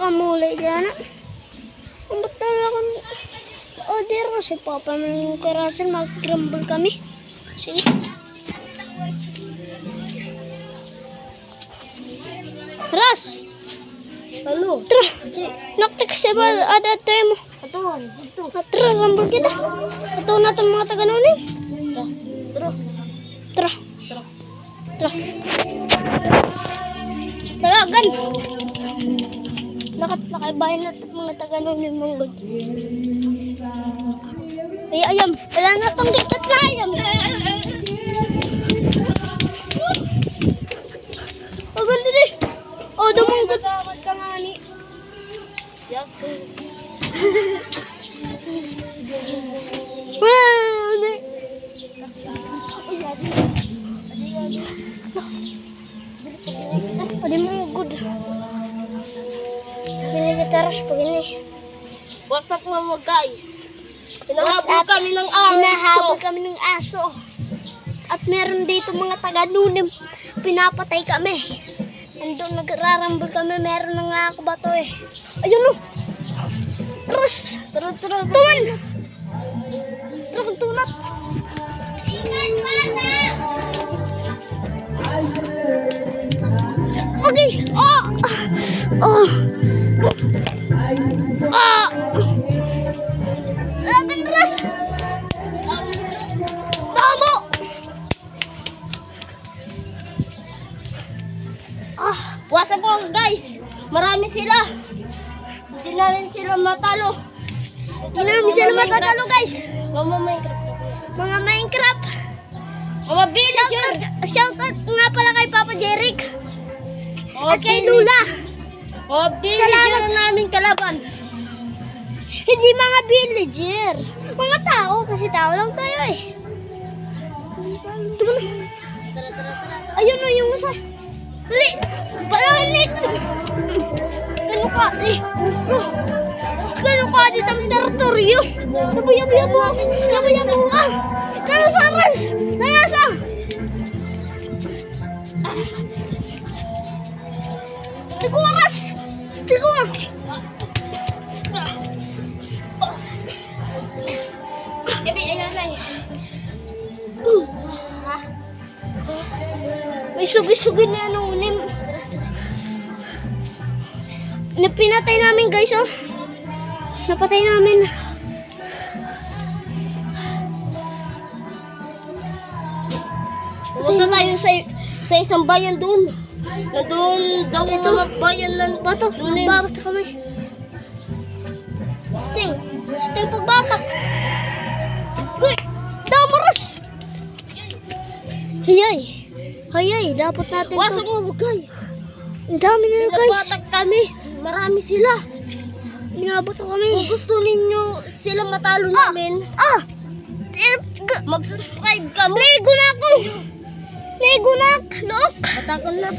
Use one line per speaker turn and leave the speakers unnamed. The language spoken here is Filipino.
kamulay dyan. Ang ba't talaga kami? Order kasi papa ng karasan, mag-grumble kami. Sige. Ras!
Halo.
Tara! Naktext siya ba? Ada tayo mo.
Aton, ito.
Tara, rumble kita. Ito na itong mga taga-nunin.
Tara.
Tara. Tara. Talagan! Lakat-lakay bayan na itong mga taga-nunin mong god. Ay, ayam. Wala na itong gikat na ayam. Oh, ganda din. Oh, dumunggod.
Masakot ka nga ni. Yak.
Wow! Pwede mo good. Pili kita ras pag ini.
What's up mga guys? Hinahabol kami ng aso.
Hinahabol kami ng aso. At meron dito mga taga-nunim. Pinapatay kami. Nandun nagrarambol kami. Meron na nga ako bato eh. Ayun o. Ras!
Tara.
Tuman! Tara kang tunat. Okay. Oh! Oh! Ah! Lagan ras! Tamo!
What's up mga guys? Marami sila. Hindi namin sila matalo.
Hindi namin sila matatalo guys.
Mama Minecraft.
Mga Minecraft.
Mama Villager.
Shoutout nga pala kay Papa Jeric.
Mama
At kay Lula.
Mama Villager namin kalaban.
Hindi mga villager. Mga tao. Kasi tao lang tayo eh. Tuma na.
Tara.
Ayun na yung isa. Dali. Palahanik. Gano'n ka. Gano'n ka dito ang teritoryo. Yabu-yabu ang. Yabu-yabu ang. Nalasaras. Nalasa. Stikuras. Stikuras.
Gabi, ayan na eh.
May sugi-sugi na unim. Pinatay namin guys oh. Napatay namin.
Pumunta tayo sa isang bayan doon. Na doon daw
Ito.
mga bayan ng
Bato,
Nunim.
babat kami. Sting pagbatak. Uy, damaras. Hayay, dapat natin
Wasap mo guys.
Ang dami na guys.
Pinabatak kami. Marami sila.
Binabot
Kung
kami.
gusto ninyo sila matalo namin,
Mag
mag-subscribe ka mo.
Lego na ako. Look.
Batakon na.